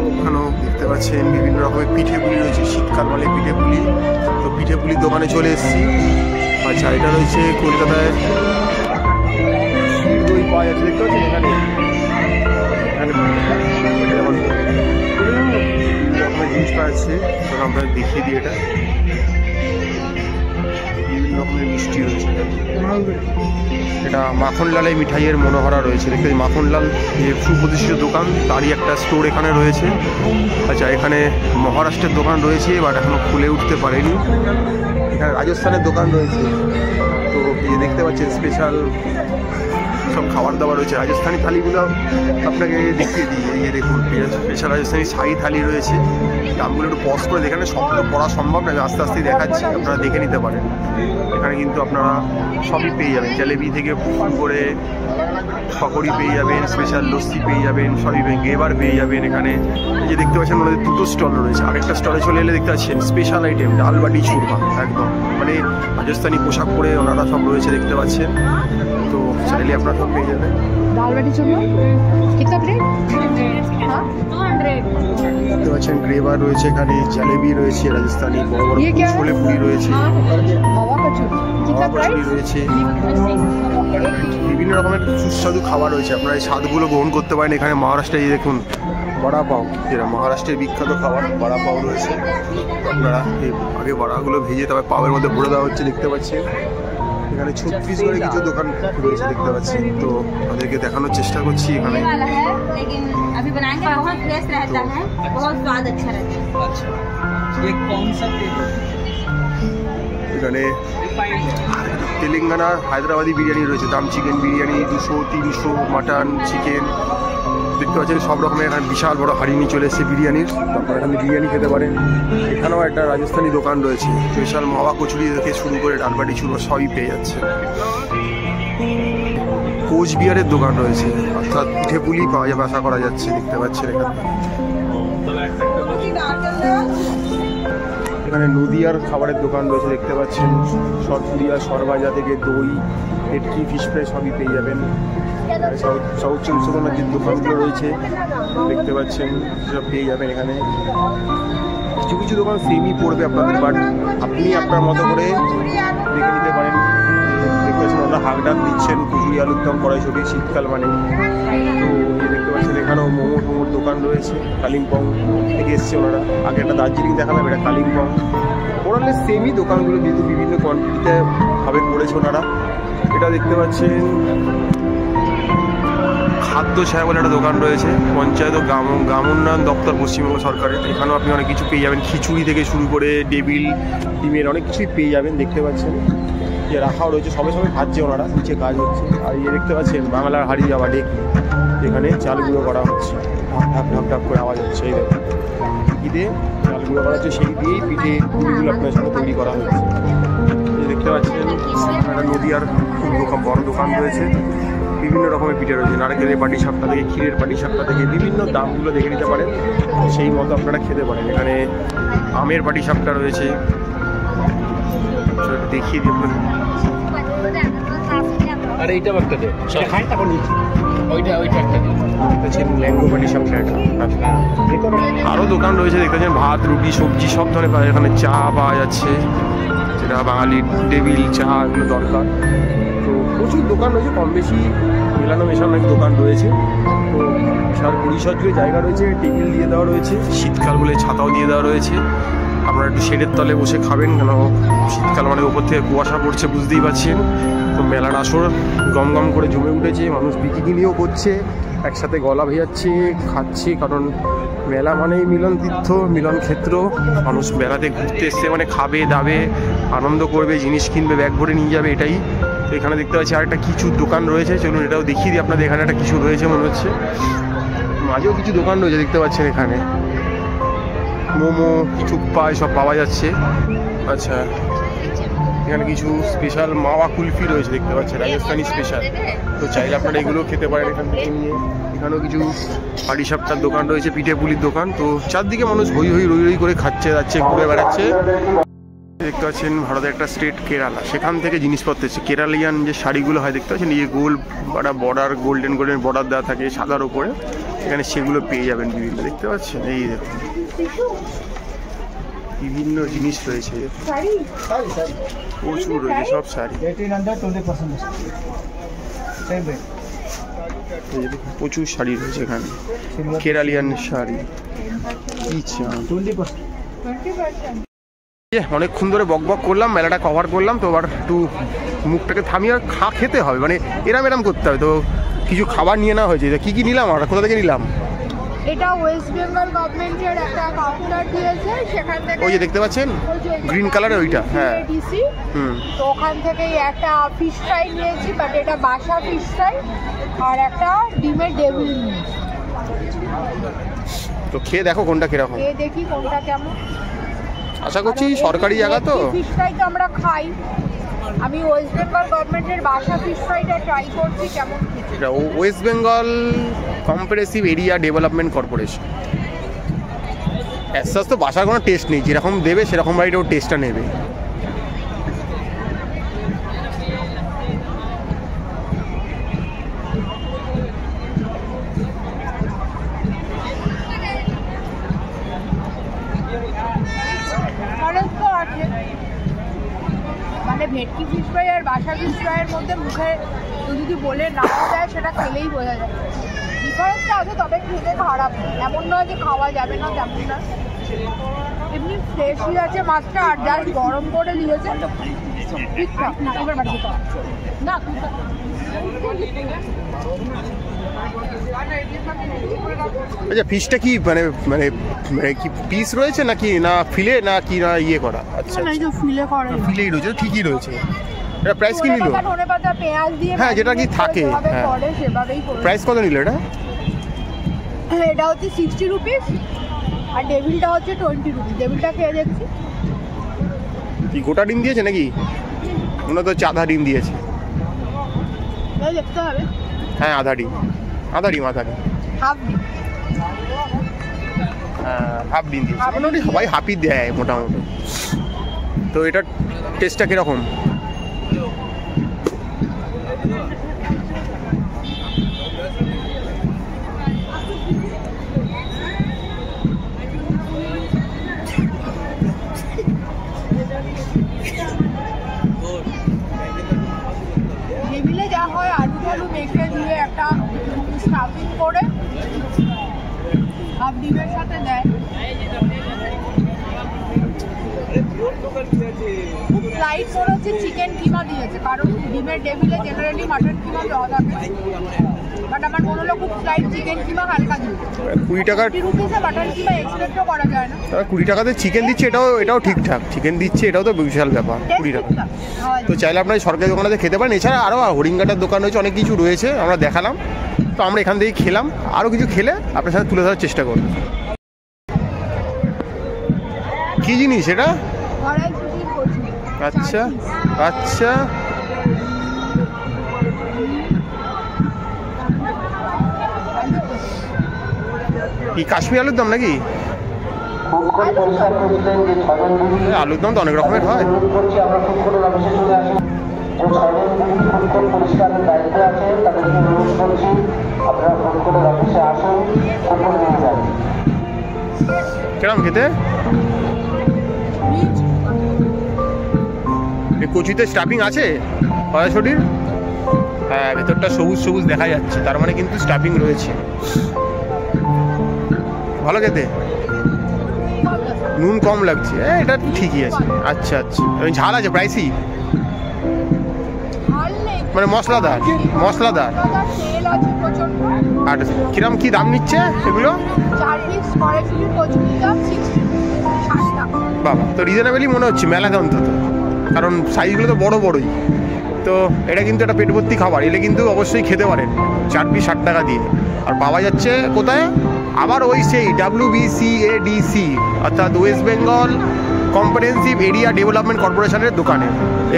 ওখানেও দেখতে পাচ্ছেন বিভিন্ন রকমের পিঠে পুলি রয়েছে, শীতকাল বলে পিঠে পুলি। তো পিঠে পুলির দোকানে চলে এসেছি। আচ্ছা, এটা রয়েছে কলকাতায় দই পাওয়া যাচ্ছে, দেখতে পাচ্ছেন এখানে জিনিস পাওয়া যাচ্ছে। আমরা দেখিয়ে দিই, এটা বিভিন্ন রকমের মিষ্টি রয়েছে। এটা মাখনলালের মিঠাইয়ের মনোহরা রয়েছে, দেখতে মাখনলাল যে সুপ্রতিষ্ঠিত দোকান, তারই একটা স্টোর এখানে রয়েছে। আচ্ছা, এখানে মহারাষ্ট্রের দোকান রয়েছে, বাট এখনো খুলে উঠতে পারেনি। এখানে রাজস্থানের দোকান রয়েছে, তো এই দেখতে পাচ্ছেন স্পেশাল সব খাবার দাবার রয়েছে। রাজস্থানি থালিগুলো আপনাকে দেখিয়ে দিই, এই দেখুন স্পেশাল রাজস্থানি শাহী থালি রয়েছে। দামগুলো একটু পজ করে এখানে সব তো পড়া সম্ভব না, আস্তে আস্তে দেখাচ্ছি, আপনারা দেখে নিতে পারেন। এখানে কিন্তু আপনারা সবই পেয়ে যাবেন, জলেবি থেকে শুরু করে পকোড়ি পেয়ে যাবেন, স্পেশাল লস্যি পেয়ে যাবেন, সবই গেবার পেয়ে যাবেন। এখানে এই যে দেখতে পাচ্ছেন ওনাদের দুটো স্টল রয়েছে। আরেকটা স্টলে চলে এলে দেখতে পাচ্ছেন স্পেশাল আইটেম ডাল বাটি চুরমা, একদম মানে রাজস্থানি পোশাক পরে ওনারা সব রয়েছে, দেখতে পাচ্ছেন। তো চাইলে আপনারা সব পেয়ে যাবেন। दाल बाटी चूरमा कितना प्लेट? हाँ 200। দেখতে পাচ্ছেন গ্রেভার রয়েছে, এখানে জলেবি রয়েছে, রাজস্থানি বড় বড় ছোলে পুরি রয়েছে, मावा कचौरी कितना কচুরি प्राइस? রয়েছে, বিভিন্ন রকমের সুস্বাদু খাবার রয়েছে। আপনারা এই স্বাদগুলো গ্রহণ করতে পারেন। এখানে মহারাষ্ট্রে এই দেখুন বড়া পাও, যেটা মহারাষ্ট্রের বিখ্যাত খাবার, বড়া পাও রয়েছে। আপনারা এই আগে বড়াগুলো ভেজে তবে পাওয়ের মধ্যে ভরে দেওয়া হচ্ছে, দেখতে পাচ্ছেন। এখানে 36 করে কিছু দোকান রয়েছে, দেখতে পাচ্ছি। তো আমাদেরকে দেখানোর চেষ্টা করছি এখানে। वाला है लेकिन अभी बनाएंगे बहुत फ्रेश रहता है, बहुत स्वाद अच्छा रहता है। अच्छा, ये कौन सा तेल है? এখানে তেলেঙ্গানা হায়দ্রাবাদি বিরিয়ানি রয়েছে, দাম চিকেন বিরিয়ানি 200, 300, মাটন, চিকেন, দেখতে পাচ্ছেন সব রকমের। এখানে বিশাল বড় হাঁড়ি নিয়ে চলে এসেছে বিরিয়ানির, আপনারা এখানে বিরিয়ানি খেতে পারেন। এখানেও একটা রাজস্থানি দোকান রয়েছে, স্পেশাল মাওয়া কচুরি থেকে শুরু করে ডালবাটি চুরমা সবই পেয়ে যাচ্ছে। কোচবিহারের দোকান রয়েছে, অর্থাৎ পিঠে পুলি পাওয়া যাবে আশা করা যাচ্ছে, দেখতে পাচ্ছেন এখানে। এখানে নদিয়ার খাবারের দোকান রয়েছে, দেখতে পাচ্ছেন। সরপুরিয়া সরভাজা থেকে দই, ভেটকি, ফিশ ফ্রাই সবই পেয়ে যাবেন। সাউথ 24 যে দোকানগুলো রয়েছে দেখতে পাচ্ছেন, সব পেয়ে যাবেন এখানে। কিছু কিছু দোকান সেমই পড়বে আপনাদের, বাট আপনি আপনার মতো করে দেখে নিতে পারেন। দেখতে পাচ্ছেন ওরা হাঁক ডাক দিচ্ছেন, কচুরি আলুর দম, কড়াইশুঁটি, শীতকাল মানে। তো দেখতে পাচ্ছেন এখানেও মোমোর দোকান রয়েছে, কালিম্পং থেকে এসছে ওনারা। আগে একটা দার্জিলিং দেখালাম, এটা কালিম্পং। ওরালে সেমই দোকানগুলো কিন্তু বিভিন্ন কোয়ান্টিটিতে ভাবে করেছে ওনারা। এটা দেখতে পাচ্ছেন খাদ্য ছায়া বলে একটা দোকান রয়েছে, পঞ্চায়েত ও গ্রাম উন্নয়ন দপ্তর পশ্চিমবঙ্গ সরকারের। এখানেও আপনি অনেক কিছু পেয়ে যাবেন, খিচুড়ি থেকে শুরু করে টেবিল ডিমের অনেক কিছুই পেয়ে যাবেন, দেখতে পাচ্ছেন। যে রাখাও রয়েছে, সবে সবে ভাজছে ওনারা, নিচে কাজ হচ্ছে। আর ইয়ে দেখতে পাচ্ছেন বাংলার হাড়ি যাওয়া ডেকি, এখানে চাল গুঁড়ো করা হচ্ছে, ঢাক ঢাক ঢাক করে আওয়াজ হচ্ছে। এই দেখুন ঢেকিতে চাল গুঁড়ো করা হচ্ছে, সেই দিয়েই পিঠে পুলিগুলো আপনার সাথে তৈরি করা হচ্ছে। দেখতে পাচ্ছেন একটা নদিয়ার খুব বড় দোকান রয়েছে, বিভিন্ন রকমের পিঠে রয়েছে, নারকেলের পাটি সাপটা থেকে ক্ষীরের পাটি সাপটা থেকে, বিভিন্ন দামগুলো দেখে নিতে পারেন, সেই মতো আপনারা খেতে পারেন। এখানে আমের পাটি সাপটা রয়েছে, দেখিয়ে দিই আপনাদের। আর এইটা একটা দে, খাই তখন ওইটা একটা দে। ল্যাঙ্গো পাটি সাপটা এটা। আরও দোকান রয়েছে, দেখতে পাচ্ছেন ভাত, রুটি, সবজি সব ধরনের পাওয়া যায়। এখানে চা পাওয়া যাচ্ছে, যেটা বাঙালির টেবিল চা এগুলো দরকার। তো প্রচুর দোকান রয়েছে, কম বেশি মেলানো মেশানো দোকান রয়েছে। তো বিশাল পরিসর জুড়ে জায়গা রয়েছে, টেবিল দিয়ে দেওয়া রয়েছে, শীতকাল বলে ছাতাও দিয়ে দেওয়া রয়েছে। আপনারা একটু শেডের তলে বসে খাবেন, কেন শীতকাল মানে উপর থেকে কুয়াশা পড়ছে, বুঝতেই পারছেন। তো মেলার আসর গম গম করে জমে উঠেছে, মানুষ বিকিনিও করছে, একসাথে গলা ভেজাচ্ছে, খাচ্ছে। কারণ মেলা মানেই মিলন তীর্থ, মিলন ক্ষেত্র। মানুষ মেলাতে ঘুরতে এসছে মানে খাবে দাবে, আনন্দ করবে, জিনিস কিনবে, ব্যাগ ভরে নিয়ে যাবে, এটাই। তো এখানে দেখতে পাচ্ছি আরেকটা কিছু দোকান রয়েছে, চলুন এটাও দেখিয়ে দিই আপনাদের। এখানে একটা কিছু রয়েছে মনে হচ্ছে, মাঝেও কিছু দোকান রয়েছে, দেখতে পাচ্ছেন এখানে মোমো, থুপ্পা এসব পাওয়া যাচ্ছে। আচ্ছা, এখানে কিছু স্পেশাল মাওয়া কুলফি রয়েছে, দেখতে পাচ্ছেন রাজস্থানি স্পেশাল। তো চাইলে আপনারা এগুলো খেতে পারেন এখান থেকে নিয়ে। এখানেও কিছু পাটি সাপটার দোকান রয়েছে, পিঠে পুলির দোকান। তো চারদিকে মানুষ হই হই রই রই করে খাচ্ছে যাচ্ছে, ঘুরে বেড়াচ্ছে। দেখতে পাচ্ছেন ভারতের একটা স্টেট কেরালা, সেখান থেকে জিনিসপত্র এসেছে। কেরালিয়ান যে শাড়িগুলো হয় দেখতে পাচ্ছেন, এই গোল বর্ডার, গোল্ডেন বর্ডার দেওয়া থাকে সাদার উপরে, এখানে সেগুলো পেয়ে যাবেন বিভিন্ন, দেখতে পাচ্ছেন। এই দেখুন বিভিন্ন জিনিস রয়েছে, শাড়ি প্রচুর রয়েছে, সব শাড়ি। 1800 20% same rate. এই যে দেখুন, প্রচুর শাড়ি রয়েছে এখানে, কেরালিয়ান শাড়ি। কি চান? 20%। অনেকক্ষণ ধরে বক বক করলাম, মেলাটা কভার করলাম, তো এবার একটু মুখটাকে থামিয়ে খেতে হবে, মানে এরম করতে হবে। তো কিছু খাবার নিয়ে নেওয়া হয়েছে। কি কি নিলাম আমরা, কোথা থেকে নিলাম? এটা ওয়েস্ট বেঙ্গল গভর্নমেন্টের একটা কাউন্টার দিয়েছে, সেখান থেকে ওই যে দেখতে পাচ্ছেন গ্রিন কালারের ওইটা, হ্যাঁ। তো ওখান থেকেই একটা ফিশ ফ্রাই নিয়েছি, বাট এটা বাসা ফিশ ফ্রাই, আর একটা ডিমের ডেভিল নিয়েছি। তো খেয়ে দেখো কোনটা কিরকম, দেখি কোনটা কেমন। আশা করছি সরকারি জায়গা তো। ফিশ ফ্রাই তো আমরা খাই, আমি ওয়েস্ট বেঙ্গল গভর্নমেন্টের বাসা ফিশ ফ্রাইটা ট্রাই করছি কেমন। এটা West Bengal comprehensive area development corporation. Asus তো বাসার কোনো টেস্ট নেই, যেরকম দেবে সেরকম বাড়িটা ও টেস্টটা নেবে। মানে ভেটকি ফিশ ফ্রাই আর বাসা ফিশ ফ্রাইয়ের মধ্যে মুখে যদি বলে না যায়, সেটা খেলেই বোঝা যায় ডিফারেন্সটা আছে। তবে খেতে খারাপ এমন নয় যে খাওয়া যাবে না, তেমন না, এমনি ফ্রেশই আছে মাছটা, আর জাস্ট গরম করে দিয়েছে ঠিকঠাক। এবার বাড়ি যেতে হবে না। আচ্ছা, ফিশটা কি মানে মানে মানে কি পিস রয়েছে নাকি না ফিলে না কি না ইয়ে করা? আচ্ছা, না, এই যে ফিলে করে, ফিলেই রয়েছে, ঠিকই রয়েছে। এটা প্রাইস কি নিল? ধনেপাতা পেঁয়াজ দিয়ে, হ্যাঁ, যেটা কি থাকে, হ্যাঁ। সেভাবেই করে। প্রাইস কত নিল এটা? এটা হচ্ছে 60 রুপিস, আর ডেভিলটা হচ্ছে 20 রুপিস। ডেভিলটা খেয়ে দেখছি। কি গোটা ডিম দিয়েছে নাকি? মনে তো আধা ডিম দিয়েছে। দেখতে হবে। হ্যাঁ, আধা ডিম। হাফ ডিম, হ্যাঁ, হাফ ডিম দিয়েছে। মোটামুটি সবাই হাফই দেয় মোটামুটি। তো এটার টেস্টটা কিরকম? টেবিলে যা হয় আলু টালু মেখে দিয়ে একটা স্টাফিং করে হাফ ডিমের সাথে দেয়। খুব স্লাইড করে হচ্ছে চিকেন কিমা দিয়েছে, কারণ ডিমের টেবিলে জেনারেলি মাটন কিমা দেওয়া থাকে, বাট আমার মনে হলো খুব স্লাইড চিকেন কিমা হালকা দিয়েছে। 20 টাকার রুপিসে মাটন কিমা এক্সপেক্টও করা যায় না। 20 টাকাতে চিকেন দিচ্ছে, এটাও ঠিকঠাক। চিকেন দিচ্ছে, এটাও তো বিশাল ব্যাপার। 20 টাকা তো চাইলে আপনার সরকারি দোকানে খেতে পারেন। এছাড়া আরও হরিঙ্গাটার দোকান রয়েছে, অনেক কিছু রয়েছে, আমরা দেখালাম। তো আমরা এখান থেকেই খেলাম, আরও কিছু খেলে আপনার সাথে তুলে ধরার চেষ্টা করব। কি জিনিস এটা? আচ্ছা আচ্ছা, কি কাশ্মীর আলুর দম নাকি? আলুর দম তো অনেক রকমের হয়। কিরম খেতে? কচুতে স্টাফিং আছে সরাসরি? হ্যাঁ, ভেতরটা সবুজ সবুজ দেখা যাচ্ছে, তার মানে কিন্তু স্টাফিং রয়েছে। ভালো খেতে, নুন কম লাগছে, এটা ঠিকই আছে। আচ্ছা আচ্ছা, ঝাল আছে, প্রাইসই মানে মশলাদার। আর কিরম কি দাম নিচ্ছে এগুলো? বাবা, তো রিজনেবলই মনে হচ্ছে মেলাতে অন্তত, কারণ সাইজগুলো তো বড় বড়ই। তো এটা কিন্তু একটা পেট ভর্তি খাবার, এলে কিন্তু অবশ্যই খেতে পারেন 4 পিস 60 টাকা দিয়ে। আর পাওয়া যাচ্ছে কোথায়? আবার ওই সেই WBCADC, অর্থাৎ West Bengal comprehensive area development কর্পোরেশনের দোকানে।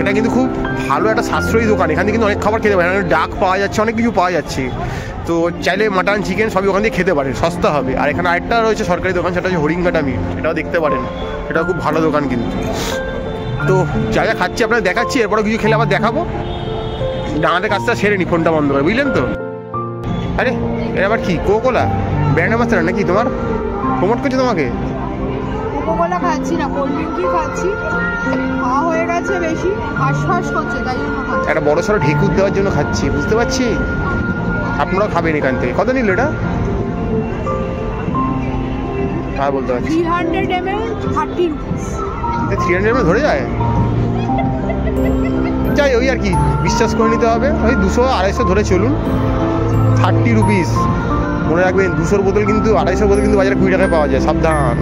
এটা কিন্তু খুব ভালো একটা সাশ্রয়ী দোকান, এখানে কিন্তু অনেক খাবার খেতে পারেন, ডাক পাওয়া যাচ্ছে, অনেক কিছু পাওয়া যাচ্ছে। তো চাইলে মাটন চিকেন সবই ওখান দিয়ে খেতে পারেন, সস্তা হবে। আর এখানে আরেকটা রয়েছে সরকারি দোকান, সেটা হচ্ছে হরিঙ্গাটা মিট, এটাও দেখতে পারেন, এটাও খুব ভালো দোকান কিন্তু। তো যা যা খাচ্ছি আপনাকে দেখাচ্ছি, এরপরে কিছু খেলে আবার দেখাবো। আমাদের কাজটা সেরে নি, ফোনটা বন্ধ করে, বুঝলেন তো? আরে এটা আবার কি কোকোলা ব্র্যান্ড অ্যাম্বাসেডর নাকি? তোমার প্রমোট করছে তোমাকে? কোকোকোলা খাচ্ছি না, কোল্ড ড্রিঙ্কই খাচ্ছি। খাওয়া হয়ে গেছে বেশি, হাঁসফাঁস করছে, তাই জন্য খাচ্ছি। একটা বড় সড়ো ঢেকুর দেওয়ার জন্য খাচ্ছি, বুঝতে পারছি। আপনারাও খাবেন এখান থেকে। কত নিল এটা? হ্যাঁ বলতে পারছি। 300 ml 30 rupees। 300 ml ধরে যায়? যাই ওই আর কি, বিশ্বাস করে নিতে হবে। ওই 200-250 ধরে চলুন। 30 রুপিস। মনে রাখবেন 200 বোতল কিন্তু 250 বোতল কিন্তু বাজারে 20 টাকায় পাওয়া যায়, সাবধান।